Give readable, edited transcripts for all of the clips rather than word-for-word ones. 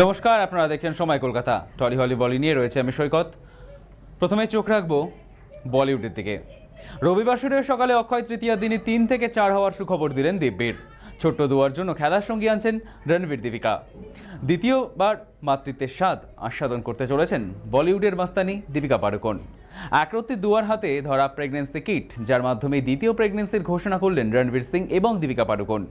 নমস্কার, আপনারা দেখছেন সময় কলকাতা। টলি হলি বলি নিয়ে রয়েছে আমি সৈকত। প্রথমে চোখ রাখবো বলিউডের দিকে। রবিবার সকালে অক্ষয় তৃতীয়ার দিনই 3 থেকে 4 হওয়ার সুখবর দিলেন দিব্যির। ছোট্ট দুয়ার জন্য খেলার সঙ্গী আনছেন রণবীর দীপিকা। দ্বিতীয়বার মাতৃত্বের স্বাদ আস্বাদন করতে চলেছেন বলিউডের মাস্তানি দীপিকা পাড়ুকোন। একরত্তি দুয়ার হাতে ধরা প্রেগন্যান্সি কিট, যার মাধ্যমে দ্বিতীয় প্রেগন্যান্সির ঘোষণা করলেন রণবীর সিং এবং দীপিকা পাড়ুকোন।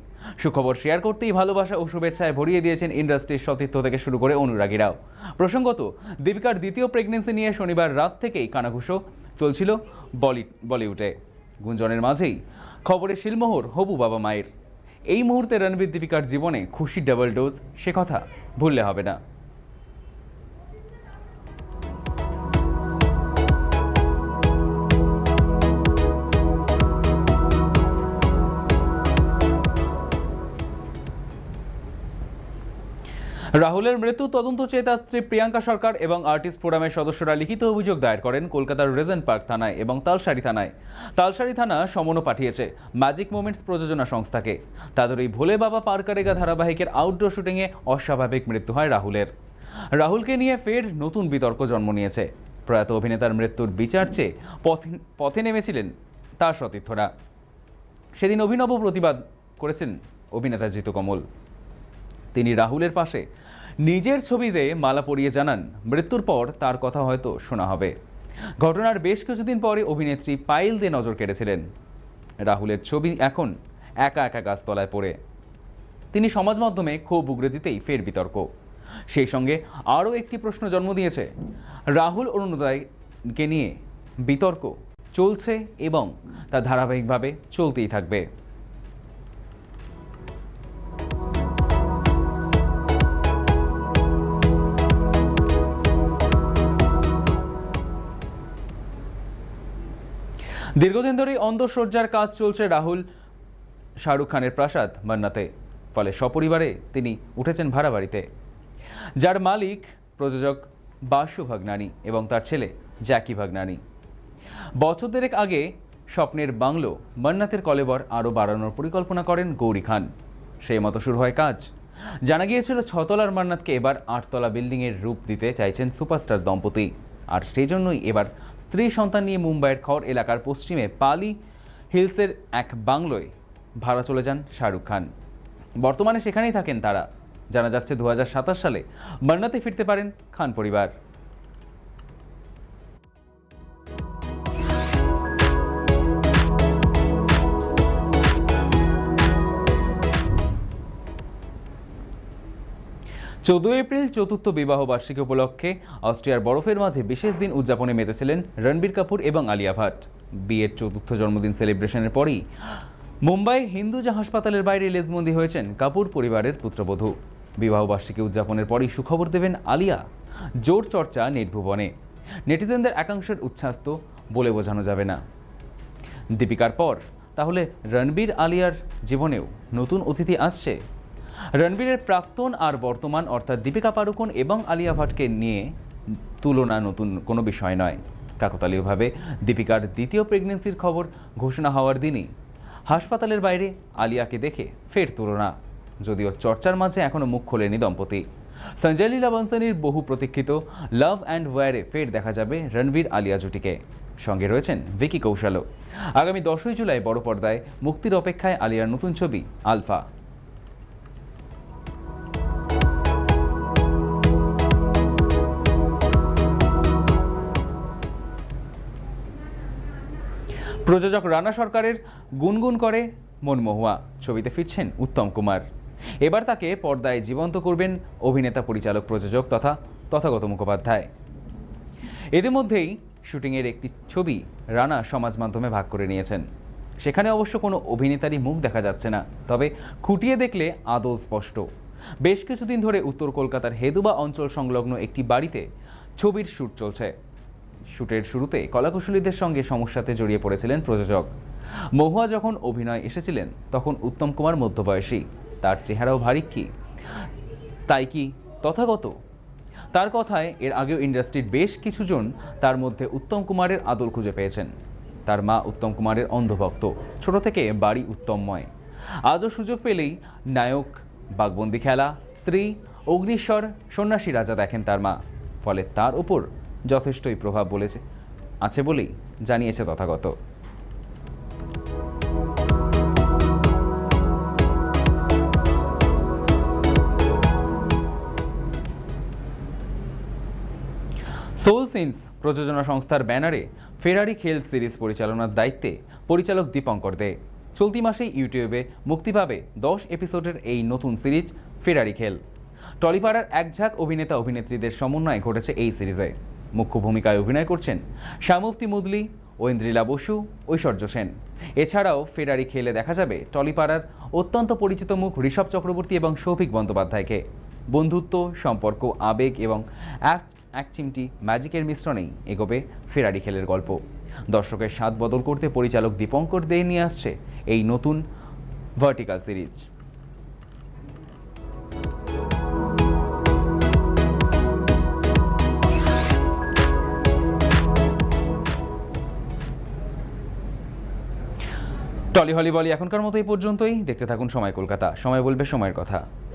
সুখবর শেয়ার করতেই ভালোবাসা ও শুভেচ্ছায় ভরিয়ে দিয়েছেন ইন্ডাস্ট্রির সতীর্থ থেকে শুরু করে অনুরাগীরাও। প্রসঙ্গত, দীপিকার দ্বিতীয় প্রেগন্যান্সি নিয়ে শনিবার রাত থেকেই কানাঘুষো চলছিল বলিউডে। গুঞ্জনের মাঝেই খবরে শিলমোহর হবু বাবা মায়ের। এই মুহূর্তে রণবীর দীপিকার জীবনে খুশি ডাবল ডোজ, সে কথা ভুললে হবে না। রাহুলের মৃত্যু তদন্ত চেয়ে তার স্ত্রী প্রিয়াঙ্কা সরকার এবং আর্টিস্ট ফোরামের সদস্যরা লিখিত অভিযোগ দায়ের করেন কলকাতার রেজেন্ট পার্ক থানায় এবং তালসারি থানায়। তালসারি থানা সমনও পাঠিয়েছে ম্যাজিক মোমেন্টস প্রযোজনা সংস্থাকে। তাদের এই ভোলে বাবা পারকারেগা ধারাবাহিকের আউটডোর শুটিংয়ে অস্বাভাবিক মৃত্যু হয় রাহুলের। রাহুলকে নিয়ে ফের নতুন বিতর্ক জন্ম নিয়েছে। প্রয়াত অভিনেতার মৃত্যুর বিচার চেয়ে পথে নেমেছিলেন তার সতীর্থরা। সেদিন অভিনব প্রতিবাদ করেছেন অভিনেতা জিতু কমল। তিনি রাহুলের পাশে নিজের ছবিতে মালা পরিয়ে জানান, মৃত্যুর পর তার কথা হয়তো শোনা হবে। ঘটনার বেশ কিছুদিন পরে অভিনেত্রী পায়েল দে নজর কেড়েছিলেন। রাহুলের ছবি এখন একা একা গাছতলায় পড়ে। তিনি সমাজ মাধ্যমে ক্ষোভ উগরে দিতেই ফের বিতর্ক। সেই সঙ্গে আরও একটি প্রশ্ন জন্ম দিয়েছে। রাহুল অরুণোদয়কে নিয়ে বিতর্ক চলছে এবং তা ধারাবাহিকভাবে চলতেই থাকবে। দীর্ঘদিন ধরেই অন্তঃসজ্জার কাজ চলছে রাহুল শাহরুখ খানের প্রাসাদ মান্নাতে। ফলে সপরিবারে তিনি উঠেছেন ভাড়া বাড়িতে, যার মালিক প্রযোজক বাসু ভাগনানি এবং তার ছেলে জ্যাকি ভাগনানি। বছর দেড়েক আগে স্বপ্নের বাংলো মান্নাতের কলেবর আরও বাড়ানোর পরিকল্পনা করেন গৌরী খান। সেই মতো শুরু হয় কাজ। জানা গিয়েছিল 6 তলার মান্নাতকে এবার 8 তলা বিল্ডিংয়ের রূপ দিতে চাইছেন সুপারস্টার দম্পতি। আর সেই জন্যই এবার স্ত্রী সন্তান নিয়ে মুম্বাইয়ের খড় এলাকার পশ্চিমে পালি হিলসের এক বাংলোয় ভাড়া চলে যান শাহরুখ খান। বর্তমানে সেখানেই থাকেন তারা। জানা যাচ্ছে 2027 সালে মান্নাতে ফিরতে পারেন খান পরিবার। এপ্রিল চতুর্থ বিবাহ বার্ষিকী উপলক্ষে অস্ট্রিয়ার বরফের মাঝে বিশেষ দিন উদযাপনে মেতেছিলেন রণবীর কাপুর এবং আলিয়া ভাট। বিয়ের চতুর্থ জন্মদিন সেলিব্রেশনের পরই মুম্বাই হিন্দুজা হাসপাতালের বাইরে লেজবন্দি হয়েছেন কাপুর পরিবারের পুত্রবধূ। বিবাহ বার্ষিকী উদযাপনের পরই সুখবর দেবেন আলিয়া। জোর চর্চা নেটভুবনে। নেটিজেনদের একাংশের উচ্ছ্বাস বলে বোঝানো যাবে না। দীপিকার পর তাহলে রণবীর আলিয়ার জীবনেও নতুন অতিথি আসছে। রণবীরের প্রাক্তন আর বর্তমান অর্থাৎ দীপিকা পাড়ুকোন এবং আলিয়া ভাটকে নিয়ে তুলনা নতুন কোনো বিষয় নয়। কাকতালীয়ভাবে দীপিকার দ্বিতীয় প্রেগন্যান্সির খবর ঘোষণা হওয়ার দিনই হাসপাতালের বাইরে আলিয়াকে দেখে ফের তুলনা। যদিও চর্চার মাঝে এখনও মুখ খোলেনি দম্পতি। সঞ্জয় লীলা বনসালির বহু প্রতীক্ষিত লাভ অ্যান্ড ওয়ারে ফের দেখা যাবে রণবীর আলিয়া জুটিকে। সঙ্গে রয়েছেন ভিকি কৌশলও। আগামী 10ই জুলাই বড় পর্দায় মুক্তির অপেক্ষায় আলিয়ার নতুন ছবি আলফা। প্রযোজক রানা সরকারের গুনগুন করে মনমহুয়া ছবিতে ফিরছেন উত্তম কুমার। এবার তাকে পর্দায় জীবন্ত করবেন অভিনেতা, পরিচালক, প্রযোজক তথা তথাগত মুখোপাধ্যায়। এদের মধ্যেই শুটিংয়ের একটি ছবি রানা সমাজ মাধ্যমে ভাগ করে নিয়েছেন। সেখানে অবশ্য কোনো অভিনেতারই মুখ দেখা যাচ্ছে না, তবে খুঁটিয়ে দেখলে আদল স্পষ্ট। বেশ কিছুদিন ধরে উত্তর কলকাতার হেদুবা অঞ্চল সংলগ্ন একটি বাড়িতে ছবির শ্যুট চলছে। শ্যুটের শুরুতে কলাকুশলীদের সঙ্গে সমস্যাতে জড়িয়ে পড়েছিলেন প্রযোজক। মহুয়া যখন অভিনয় এসেছিলেন তখন উত্তম কুমার মধ্যবয়সী, তার চেহারাও ভারিক্কি। তাই কি তথাগত? তার কথায় এর আগেও ইন্ডাস্ট্রির বেশ কিছুজন তার মধ্যে উত্তম কুমারের আদল খুঁজে পেয়েছেন। তার মা উত্তম কুমারের অন্ধভক্ত, ছোট থেকে বাড়ি উত্তমময়। আজও সুযোগ পেলেই নায়ক, বাঘবন্দি খেলা, স্ত্রী, অগ্নিশ্বর সন্ন্যাসী রাজা দেখেন তার মা, ফলে তার ওপর যথেষ্টই প্রভাব আছে বলেই জানিয়েছে তথাগত। সোল সিনস প্রযোজনা সংস্থার ব্যানারে ফেরারি খেল সিরিজ পরিচালনার দায়িত্বে পরিচালক দীপঙ্কর দে। চলতি মাসেই ইউটিউবে মুক্তি পাবে 10 এপিসোডের এই নতুন সিরিজ ফেরারি খেল। টলিপাড়ার একঝাঁক অভিনেতা অভিনেত্রীদের সমন্বয়ে ঘটেছে এই সিরিজে। মুখ্য ভূমিকায় অভিনয় করছেন শ্যামপ্তি মুদলি, ঐন্দ্রিলা বসু, ঐশ্বর্য সেন। এছাড়াও ফেরারি খেলে দেখা যাবে টলিপাড়ার অত্যন্ত পরিচিত মুখ ঋষভ চক্রবর্তী এবং সৌভিক বন্দ্যোপাধ্যায়কে। বন্ধুত্ব, সম্পর্ক, আবেগ এবং এক চিমটি ম্যাজিকের মিশ্রণেই এগোবে ফেরারি খেলের গল্প। দর্শকের স্বাদ বদল করতে পরিচালক দীপঙ্কর দে নিয়ে আসছে এই নতুন ভার্টিক্যাল সিরিজ। টলি হলি বলি এখনকার মতো এই পর্যন্তই। দেখতে থাকুন সময় কলকাতা, সময় বলবে সময়ের কথা।